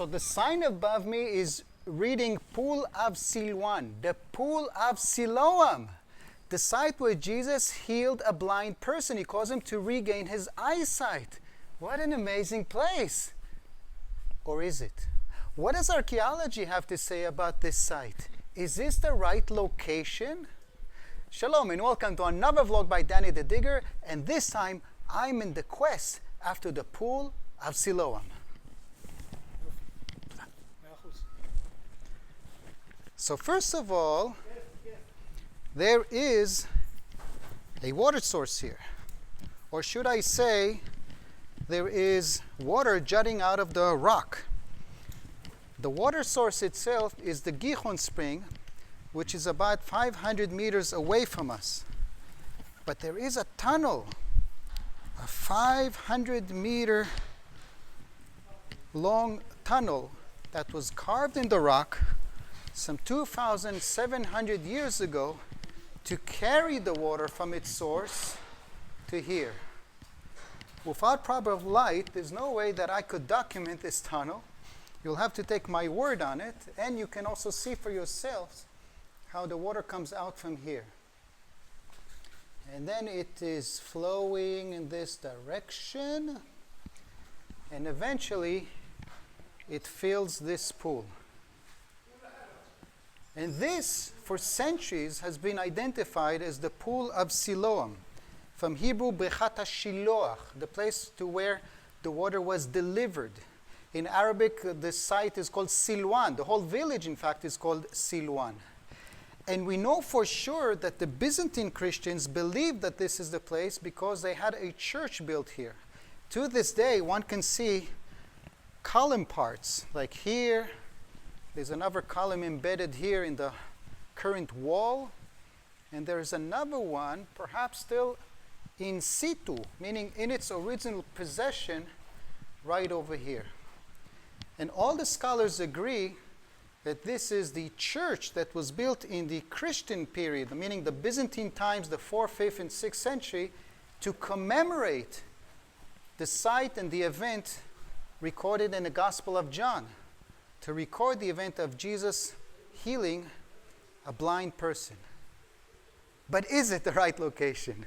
So the sign above me is reading Pool of Siloam, the Pool of Siloam, the site where Jesus healed a blind person. He caused him to regain his eyesight. What an amazing place. Or is it? What does archaeology have to say about this site? Is this the right location? Shalom and welcome to another vlog by Danny the Digger, and this time I'm in the quest after the Pool of Siloam. So first of all, there is a water source here. Or should I say, there is water jutting out of the rock. The water source itself is the Gihon spring, which is about 500 meters away from us. But there is a tunnel, a 500-meter long tunnel that was carved in the rock some 2,700 years ago to carry the water from its source to here. Without proper light, there's no way that I could document this tunnel. You'll have to take my word on it, and you can also see for yourselves how the water comes out from here. And then it is flowing in this direction, and eventually it fills this pool. And this, for centuries, has been identified as the Pool of Siloam, from Hebrew Bechat HaShiloach, the place to where the water was delivered. In Arabic, the site is called Silwan. The whole village, in fact, is called Silwan. And we know for sure that the Byzantine Christians believed that this is the place because they had a church built here. To this day, one can see column parts, like here. There's another column embedded here in the current wall. And there's another one, perhaps still in situ, meaning in its original possession, right over here. And all the scholars agree that this is the church that was built in the Christian period, meaning the Byzantine times, the 4th, 5th, and 6th century, to commemorate the site and the event recorded in the Gospel of John, to record the event of Jesus healing a blind person. But is it the right location?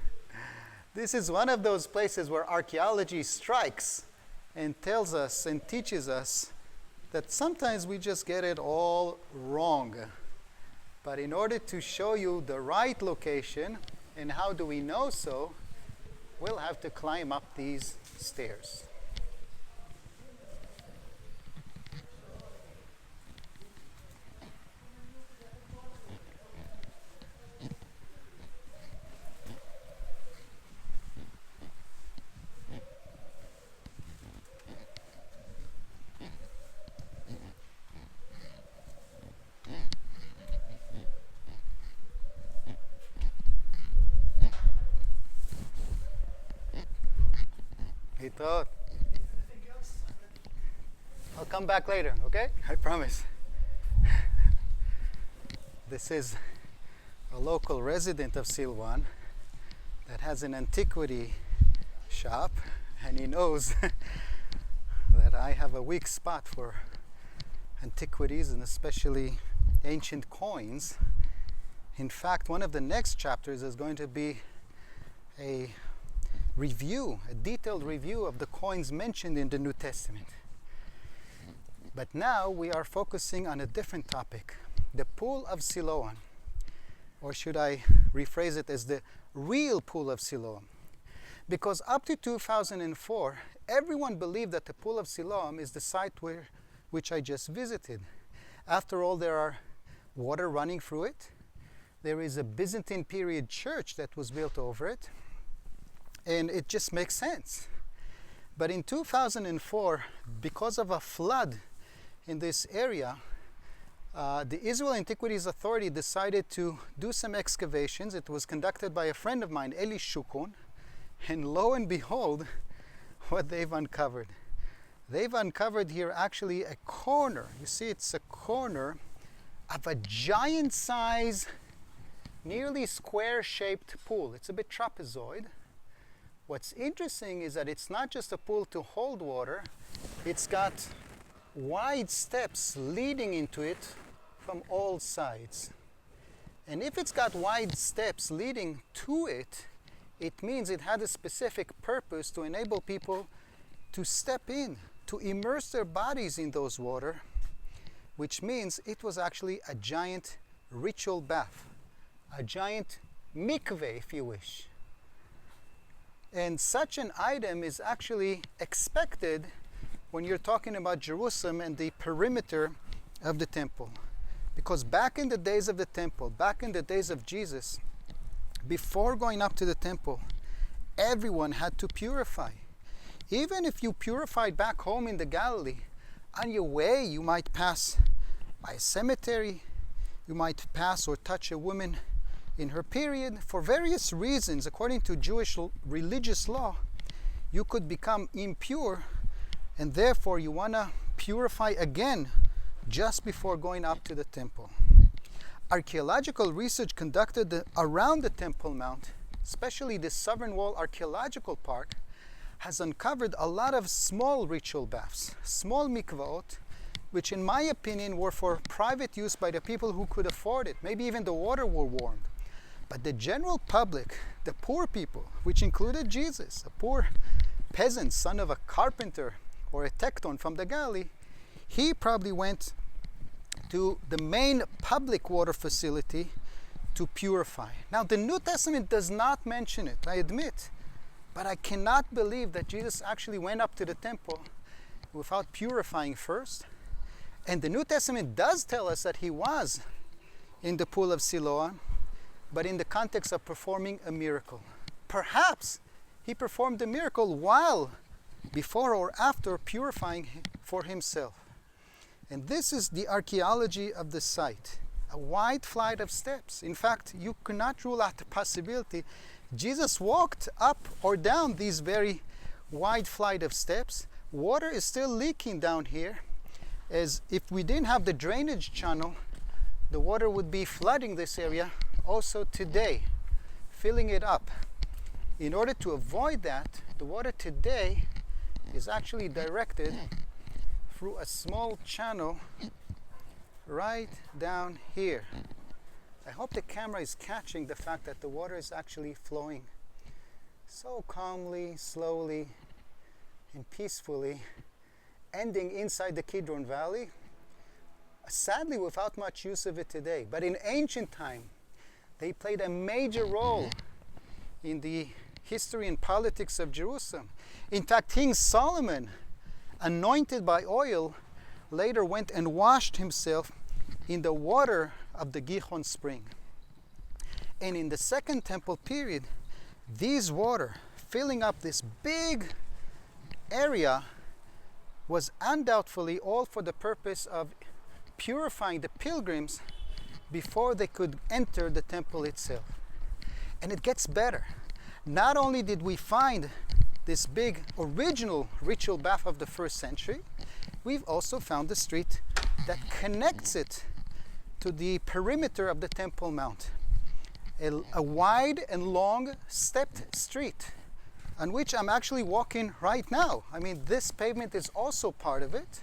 This is one of those places where archaeology strikes and tells us and teaches us that sometimes we just get it all wrong. But in order to show you the right location, and how do we know so, we'll have to climb up these stairs. Thought. I'll come back later, okay? I promise. This is a local resident of Silwan that has an antiquity shop, and he knows that I have a weak spot for antiquities and especially ancient coins. In fact, one of the next chapters is going to be a detailed review of the coins mentioned in the New Testament. But now we are focusing on a different topic, the Pool of Siloam, or should I rephrase it as the real Pool of Siloam? Because up to 2004, everyone believed that the Pool of Siloam is the site which I just visited. After all, there are water running through it. There is a Byzantine period church that was built over it. And it just makes sense. But in 2004, because of a flood in this area, the Israel Antiquities Authority decided to do some excavations. It was conducted by a friend of mine, Eli Shukun, and lo and behold, what they've uncovered. They've uncovered here actually a corner. You see, it's a corner of a giant size, nearly square-shaped pool. It's a bit trapezoid. What's interesting is that it's not just a pool to hold water, it's got wide steps leading into it from all sides. And if it's got wide steps leading to it, it means it had a specific purpose to enable people to step in, to immerse their bodies in those water, which means it was actually a giant ritual bath, a giant mikveh, if you wish. And such an item is actually expected when you're talking about Jerusalem and the perimeter of the temple. Because back in the days of the temple, back in the days of Jesus, before going up to the temple, everyone had to purify. Even if you purified back home in the Galilee, on your way you might pass by a cemetery, you might pass or touch a woman in her period. For various reasons, according to Jewish religious law, you could become impure, and therefore you want to purify again just before going up to the temple. Archaeological research conducted around the Temple Mount, especially the Southern Wall Archaeological Park, has uncovered a lot of small ritual baths, small mikvaot, which in my opinion were for private use by the people who could afford it. Maybe even the water were warmed. But the general public, the poor people, which included Jesus, a poor peasant, son of a carpenter or a tekton from the Galilee, he probably went to the main public water facility to purify. Now, the New Testament does not mention it, I admit, but I cannot believe that Jesus actually went up to the temple without purifying first. And the New Testament does tell us that he was in the pool of Siloam, but in the context of performing a miracle. Perhaps he performed the miracle while, before or after, purifying for himself. And this is the archaeology of the site, a wide flight of steps. In fact, you cannot rule out the possibility Jesus walked up or down these very wide flight of steps. Water is still leaking down here, as if we didn't have the drainage channel, the water would be flooding this area also today, filling it up. In order to avoid that, the water today is actually directed through a small channel right down here. I hope the camera is catching the fact that the water is actually flowing so calmly, slowly, and peacefully, ending inside the Kidron Valley, sadly without much use of it today. But in ancient time, they played a major role in the history and politics of Jerusalem. In fact, King Solomon, anointed by oil, later went and washed himself in the water of the Gihon spring. And in the Second Temple period, these water filling up this big area was undoubtedly all for the purpose of purifying the pilgrims before they could enter the temple itself. And it gets better. Not only did we find this big original ritual bath of the first century, we've also found the street that connects it to the perimeter of the Temple Mount. A wide and long stepped street on which I'm actually walking right now. I mean, this pavement is also part of it.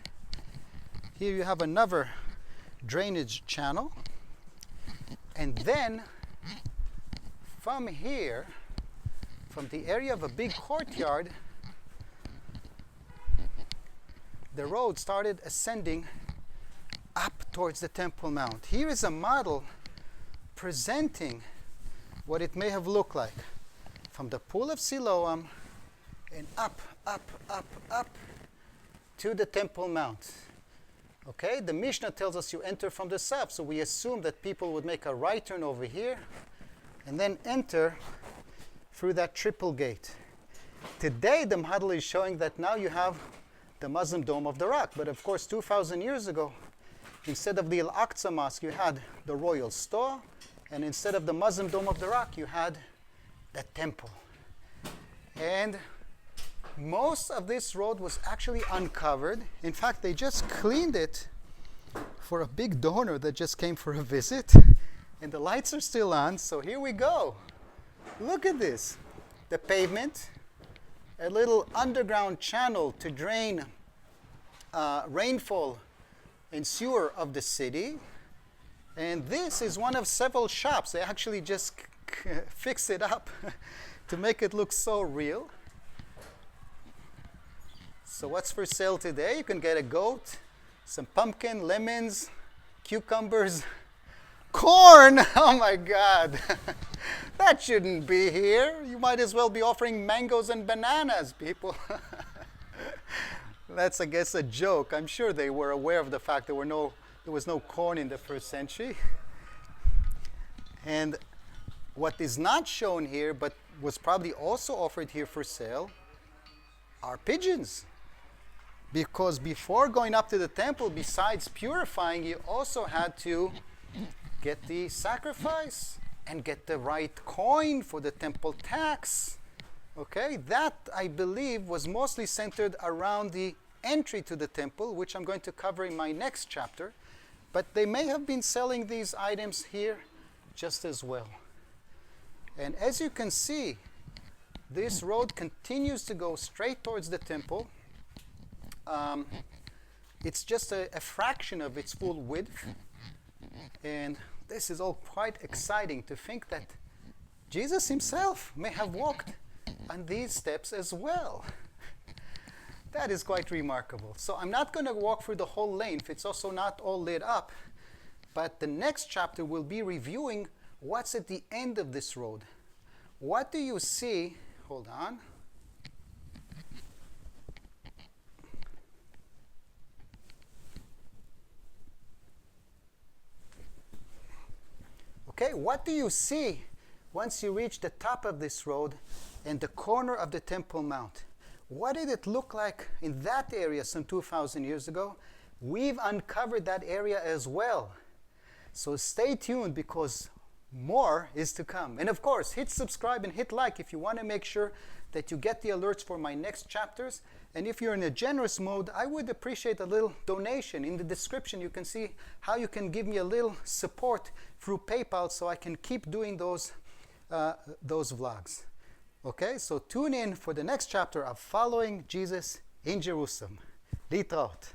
Here you have another drainage channel. And then from here, from the area of a big courtyard, the road started ascending up towards the Temple Mount. Here is a model presenting what it may have looked like from the pool of Siloam and up to the Temple Mount. Okay, the Mishnah tells us you enter from the south, so we assume that people would make a right turn over here and then enter through that triple gate. Today, the model is showing that now you have the Muslim Dome of the Rock, but of course, 2,000 years ago, instead of the Al-Aqsa Mosque, you had the Royal Store, and instead of the Muslim Dome of the Rock, you had the temple. And most of this road was actually uncovered. In fact, they just cleaned it for a big donor that just came for a visit. And the lights are still on, so here we go. Look at this. The pavement, a little underground channel to drain rainfall and sewer of the city. And this is one of several shops. They actually just fix it up to make it look so real. So what's for sale today? You can get a goat, some pumpkin, lemons, cucumbers, corn. Oh my God. That shouldn't be here. You might as well be offering mangoes and bananas, people. That's, I guess, a joke. I'm sure they were aware of the fact there was no corn in the first century. And what is not shown here, but was probably also offered here for sale, are pigeons. Because before going up to the temple, besides purifying, you also had to get the sacrifice and get the right coin for the temple tax. Okay, that I believe was mostly centered around the entry to the temple, which I'm going to cover in my next chapter. But they may have been selling these items here just as well. And as you can see, this road continues to go straight towards the temple. It's just a fraction of its full width. And this is all quite exciting to think that Jesus himself may have walked on these steps as well. That is quite remarkable. So I'm not going to walk through the whole length. It's also not all lit up. But the next chapter will be reviewing what's at the end of this road. What do you see? Hold on. Okay, what do you see once you reach the top of this road and the corner of the Temple Mount? What did it look like in that area some 2,000 years ago? We've uncovered that area as well. So stay tuned because more is to come. And of course, hit subscribe and hit like if you want to make sure that you get the alerts for my next chapters. And if you're in a generous mode, I would appreciate a little donation. In the description, you can see how you can give me a little support through PayPal so I can keep doing those vlogs. Okay, so tune in for the next chapter of Following Jesus in Jerusalem. Litraot.